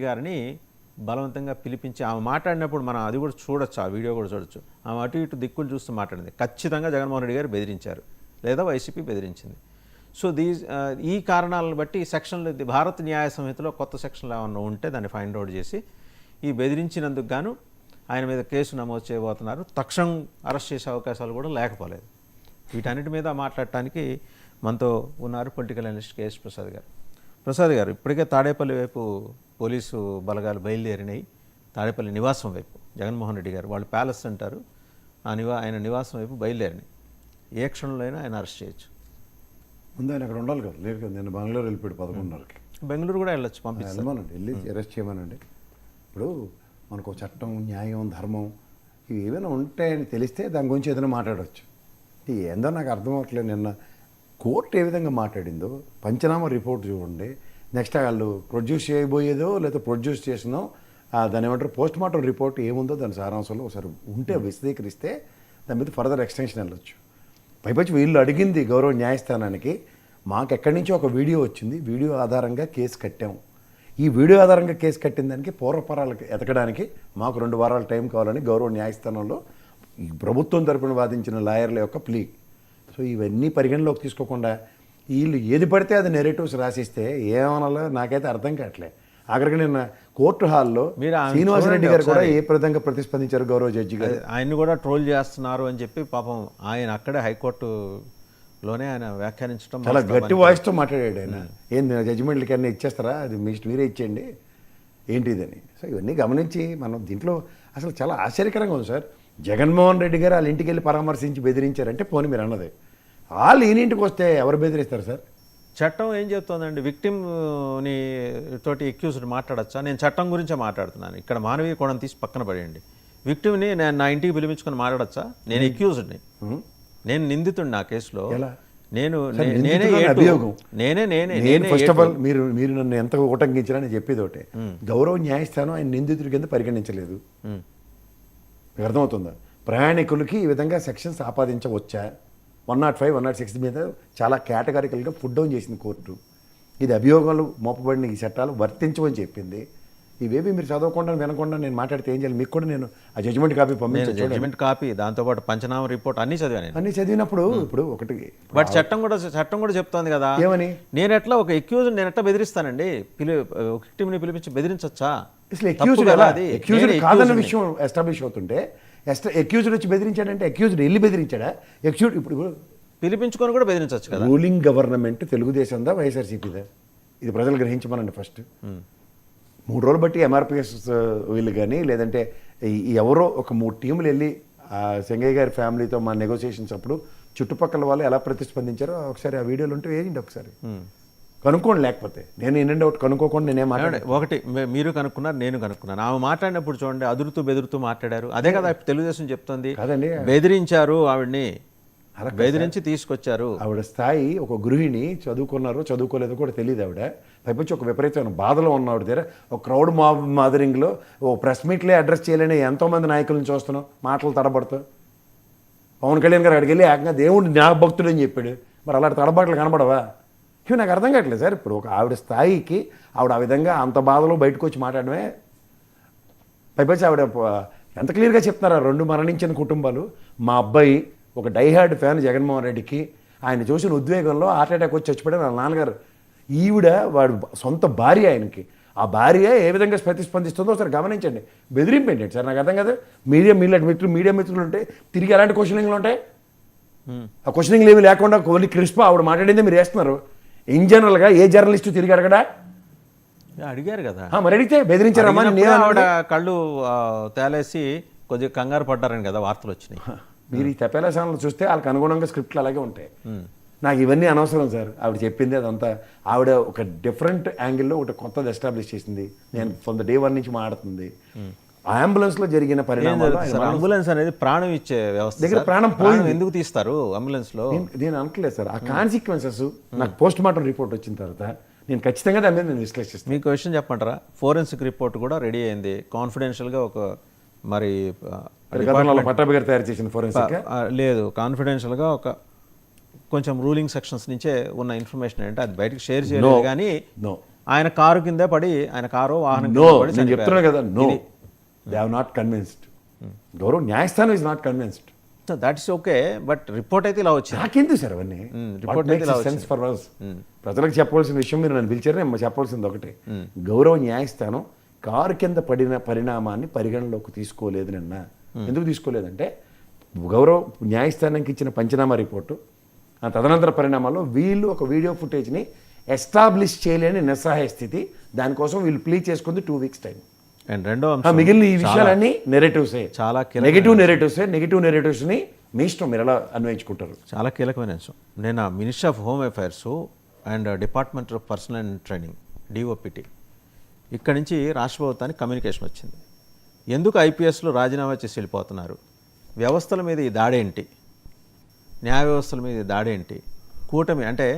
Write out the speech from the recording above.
గారిని బలవంతంగా పిలిపించి ఆమె మాట్లాడినప్పుడు మనం అది కూడా చూడొచ్చు, ఆ వీడియో కూడా చూడొచ్చు. ఆమె అటు ఇటు దిక్కులు చూస్తూ మాట్లాడింది. ఖచ్చితంగా జగన్మోహన్ రెడ్డి గారు బెదిరించారు లేదా వైసీపీ బెదిరించింది. సో ఈ కారణాలను బట్టి సెక్షన్లు భారత న్యాయ సంహితలో కొత్త సెక్షన్లు ఏమన్నా ఉంటే దాన్ని ఫైండ్ అవుట్ చేసి ఈ బెదిరించినందుకు గాను ఆయన మీద కేసు నమోదు చేయబోతున్నారు. తక్షణం అరెస్ట్ చేసే అవకాశాలు కూడా లేకపోలేదు. వీటన్నిటి మీద మాట్లాడటానికి మనతో ఉన్నారు పొలిటికల్ అనలిస్ట్ కేఎస్ ప్రసాద్ గారు. ప్రసాద్ గారు, ఇప్పటికే తాడేపల్లి వైపు పోలీసు బలగాలు బయలుదేరినాయి. తాడేపల్లి నివాసం వైపు జగన్మోహన్ రెడ్డి గారు, వాళ్ళు ప్యాలెస్ అంటారు, ఆయన నివాసం వైపు బయలుదేరినాయి. ఏ క్షణంలో అయినా ఆయన అరెస్ట్ చేయొచ్చు. ముందు ఆయన అక్కడ ఉండాలి కదా, లేదు కదా. నేను బెంగళూరు వెళ్ళిపోయాడు 11:30కి. బెంగళూరు కూడా వెళ్ళొచ్చు, పంపిస్తామనండి, వెళ్ళి అరెస్ట్ చేయమనండి. ఇప్పుడు మనకు చట్టం, న్యాయం, ధర్మం ఇవి ఏమైనా ఉంటాయని తెలిస్తే దాని గురించి ఏదైనా మాట్లాడవచ్చు. ఏందో నాకు అర్థం అవ్వట్లేదు. నిన్న కోర్టు ఏ విధంగా మాట్లాడిందో పంచనామా రిపోర్ట్ చూడండి. నెక్స్ట్ వాళ్ళు ప్రొడ్యూస్ చేయబోయేదో లేదా ప్రొడ్యూస్ చేసినో దాని ఏమంటారు పోస్ట్ మార్టం రిపోర్ట్ ఏముందో దాని సారాంశంలో ఒకసారి ఉంటే విశదీకరిస్తే దాని మీద ఫర్దర్ ఎక్స్టెన్షన్ వెళ్ళొచ్చు. పైపచ్చి వీళ్ళు అడిగింది గౌరవ న్యాయస్థానానికి, మాకు ఎక్కడి నుంచో ఒక వీడియో వచ్చింది, వీడియో ఆధారంగా కేసు కట్టాము. ఈ వీడియో ఆధారంగా కేసు కట్టిన దానికి పూర్వపరాలకు ఎతకడానికి మాకు 2 వారాల టైం కావాలని గౌరవ న్యాయస్థానంలో ఈ ప్రభుత్వం తరపున వాదించిన లాయర్ల యొక్క ప్లీ. సో ఇవన్నీ పరిగణలోకి తీసుకోకుండా వీళ్ళు ఏది పడితే అది నెరేటివ్స్ రాసిస్తే ఏమనాలో నాకైతే అర్థం కావట్లే. ఆఖరికి నిన్న కోర్టు హాల్లో శ్రీనివాసరెడ్డి గారు కూడా ఏ విధంగా ప్రతిస్పందించారు గౌరవ జడ్జి గారు. ఆయన్ని కూడా ట్రోల్ చేస్తున్నారు అని చెప్పి పాపం ఆయన అక్కడే హైకోర్టులోనే ఆయన వ్యాఖ్యానించడం చాలా గట్టి వాయిస్తో మాట్లాడాడు. ఆయన ఏంది జడ్జిమెంట్లకి అన్నీ ఇచ్చేస్తారా, అది మీరే ఇచ్చేయండి ఏంటిదని. సో ఇవన్నీ గమనించి మనం దీంట్లో అసలు చాలా ఆశ్చర్యకరంగా ఉంది సార్. జగన్మోహన్ రెడ్డి గారు వాళ్ళ ఇంటికి వెళ్ళి పరామర్శించి బెదిరించారంటే పోనీ మీరు అన్నది, వాళ్ళు ఈయనింటికి వస్తే ఎవరు బెదిరిస్తారు సార్? చట్టం ఏం చెప్తోందండి? విక్టిమ్ని తోటి ఎక్యూజ్డ్ మాట్లాడచ్చా? నేను చట్టం గురించే మాట్లాడుతున్నాను. ఇక్కడ మానవీయ కోణం తీసి పక్కన పడేయండి. విక్టిమ్ని నేను నా ఇంటికి పిలిపించుకొని మాట్లాడచ్చా? నేను ఎక్యూజ్డ్ని, నేను నిందితుడిని నా కేసులో. ఫస్ట్ ఆఫ్ ఆల్ మీరు నన్ను ఎంత ఉటంకించినా నేను చెప్పేది ఒకటే, గౌరవ న్యాయస్థానం ఆయన నిందితుడి కింద పరిగణించలేదు. మీకు అర్థమవుతుందా? ప్రయాణికులకి ఈ విధంగా సెక్షన్స్ ఆపాదించవచ్చా? 105, 106 మీద చాలా కేటగారికల్గా పుట్ డౌన్ చేసింది కోర్టు. ఇది అభియోగాలు మోపబడిన ఈ చట్టాలు వర్తించవని చెప్పింది. ఇవేవి మీరు చదవకుండా వినకుండా నేను మాట్లాడితే ఏం చేయాలి? మీకు కూడా నేను ఆ జడ్జిమెంట్ కాపీ పంపించాను. జడ్జిమెంట్ కాపీ, దాంతోపాటు పంచనామా రిపోర్ట్ అన్ని చదివాను. అన్ని చదివినప్పుడు ఇప్పుడు ఒకటి బట్ చట్టం కూడా చెప్తోంది కదా, ఏమని? నేను ఎట్లా ఒక ఎక్యూజ్ నేను ఎట్లా బెదిరిస్తానండి? విక్టిమ్ని పిలిపించి బెదిరించచ్చా? అసలు ఎక్యూజ్డ్ కాదన్న విషయం ఎస్టాబ్లిష్ అవుతుంటే ఎక్యూజ్డ్ వచ్చి బెదిరించాడంటే ఎక్యూజ్డ్ వెళ్ళి బెదిరించాడా? ఎక్యూజ్డ్ ఇప్పుడు పిలిపించుకొని కూడా బెదిరించవచ్చు కదా. రూలింగ్ గవర్నమెంట్ తెలుగుదేశందా వైఎస్ఆర్సీపీదా? ఇది ప్రజలు గ్రహించమనండి ఫస్ట్. 3 రోజులు బట్టి ఎంఆర్పిఎస్ వీళ్ళు కానీ లేదంటే ఎవరో ఒక 3 టీములు వెళ్ళి సెంగయ్య గారి ఫ్యామిలీతో మా నెగోసియేషన్స్ అప్పుడు చుట్టుపక్కల వాళ్ళు ఎలా ప్రతిస్పందించారో ఒకసారి ఆ వీడియోలు ఉంటే వేయండి, ఒకసారి కనుక్కోండి. లేకపోతే నేను ఎన్ని డౌట్ కనుక్కోకుండా నేనేం మాట్లాడాను? ఒకటి మీరు కనుక్కున్నారు, నేను కనుక్కున్నాను. ఆమె మాట్లాడినప్పుడు చూడండి, అదురుతూ బెదురుతూ మాట్లాడారు. అదే కదా తెలుగుదేశం చెప్తుంది. కాదండి, బెదిరించారు, ఆవిడ్ని బెదిరించి తీసుకొచ్చారు. ఆవిడ స్థాయి ఒక గృహిణి, చదువుకున్నారో చదువుకోలేదో కూడా తెలియదు. ఆవిడ పైపచ్చి ఒక విపరీతమైన బాధలో ఉన్న ఆవిడ దగ్గర ఒక క్రౌడ్ మాదరింగ్లో ఓ ప్రెస్ మీట్లే అడ్రస్ చేయలేని ఎంతోమంది నాయకులను చూస్తున్నాం, మాటలు తడబడుతూ. పవన్ కళ్యాణ్ గారు అక్కడికి వెళ్ళి ఏకంగా దేవుడు నా భక్తుడు అని చెప్పాడు. మరి అలాంటి తడబాట్లు కనబడవా? ఇవి నాకు అర్థం కావట్లేదు సార్. ఇప్పుడు ఒక ఆవిడ స్థాయికి ఆవిడ ఆ విధంగా అంత బాధలో బయటకు వచ్చి మాట్లాడమే. పైపచ్చి ఆవిడ ఎంత క్లియర్గా చెప్తున్నారా, 2 మరణించిన కుటుంబాలు, మా అబ్బాయి ఒక డైహార్డ్ ఫ్యాన్ జగన్మోహన్ రెడ్డికి, ఆయన చూసిన ఉద్వేగంలో హార్ట్ అటాక్ వచ్చి చచ్చిపోయాడు వాళ్ళ నాన్నగారు. ఈవిడ వాడు సొంత భార్య, ఆయనకి ఆ భార్య ఏ విధంగా ప్రతిస్పందిస్తుందో ఒకసారి గమనించండి. బెదిరింపు ఏంటండి సార్? నాకు అర్థం కాదు. మీడియా మిత్రులు ఉంటే తిరిగి ఎలాంటి క్వశ్చనింగ్లు ఉంటాయి? ఆ క్వశ్చనింగ్లు ఏమి లేకుండా కొన్ని క్రిస్ప ఆవిడ మాట్లాడిందే మీరు వేస్తున్నారు. ఇన్ జనరల్గా ఏ జర్నలిస్టు తిరిగి అడగడా? అడిగారు కదా, మరి అడిగితే బెదిరించారమ్మా. ఆవిడ కళ్ళు తేలేసి కొద్దిగా కంగారు పడ్డారని కదా వార్తలు వచ్చినాయి. మీరు ఈ తెపేలా ఛానల్ చూస్తే వాళ్ళకి అనుగుణంగా స్క్రిప్ట్లు అలాగే ఉంటాయి. నాకు ఇవన్నీ అనవసరం సార్. ఆవిడ చెప్పింది అదంతా ఆవిడ ఒక డిఫరెంట్ యాంగిల్లో ఒకటి కొత్తది ఎస్టాబ్లిష్ చేసింది. నేను ఫ్రమ్ ద డే 1 నుంచి మాట్లాడుతుంది. అంబులెన్స్ లో జరిగిన పరిణామాలు. అంబులెన్స్ అనేది ప్రాణం ఇచ్చే వ్యవస్థ దగ్గర ప్రాణం పోయింది, ఎందుకు తీస్తారు అంబులెన్స్ లో? నేను అనట్లేదు సార్. ఆ కాన్సిక్వెన్సెస్ నాకు పోస్ట్ మార్టం రిపోర్ట్ వచ్చిన తర్వాత నేను ఖచ్చితంగా దాని మీద నేను విశ్లేషిస్తాను. మీకు క్వశ్చన్ చెప్పంటారా? ఫోరెన్సిక్ రిపోర్ట్ కూడా రెడీ అయింది కాన్ఫిడెన్షియల్గా. ఒక మరి పట్టాభి గారు తయారు చేసిన ఫోరెన్సిక్ లేదు, కాన్ఫిడెన్షియల్గా ఒక కొంచెం రూలింగ్ సెక్షన్స్ నుంచే ఉన్న ఇన్ఫర్మేషన్ అంటే అది బయటకు షేర్ చేయలేదు. కానీ ఆయన కారు కిందే పడి ఆయన కారు వాహనం నో కింద పడి నేను చెప్తున్నా చనిపోయారు. కదా, no they have not convinced. గౌరవ్ న్యాయస్థానం is not convinced. So that is okay, but report అయితే ఇలా వచ్చింది. నాకెందుకు సార్ అవన్నీ? report అయితే ఇలా సెన్స్ ఫర్ అస్. ప్రజలకు చెప్పవలసిన విషయం మీరు నన్ను పిలిచారు, నేను చెప్పాల్సింది ఒకటే. గౌరవ న్యాయస్థానం కారు కింద పడిన పరిణామాన్ని పరిగణలోకి తీసుకోలేదు నిన్న. ఎందుకు తీసుకోలేదంటే గౌరవ న్యాయస్థానానికి ఇచ్చిన పంచనామా రిపోర్టు, ఆ తదనంతర పరిణామాల్లో వీళ్ళు ఒక వీడియో ఫుటేజ్ని ఎస్టాబ్లిష్ చేయలేని నిస్సహాయ స్థితి. దానికోసం వీళ్ళు ప్లీ చేసుకుంది 2 weeks టైం. అండ్ రెండో ఆ అంశం మిగిలిన ఈ విషయాలన్నీ నెరేటివ్సే, చాలా నెగిటివ్ నెరేటివ్స్ని మీ ఇష్టం, మీరు ఎలా అన్వయించుకుంటారు. చాలా కీలకమైన అంశం. నేను ministry of home affairs and department of personal and training DoPT ఇక్కడి నుంచి రాష్ట్ర ప్రభుత్వానికి కమ్యూనికేషన్ వచ్చింది. ఎందుకు ఐపీఎస్లో రాజీనామా చేసి వెళ్ళిపోతున్నారు? వ్యవస్థల మీద ఈ దాడేంటి? న్యాయ వ్యవస్థల మీద ఈ దాడేంటి? కూటమి అంటే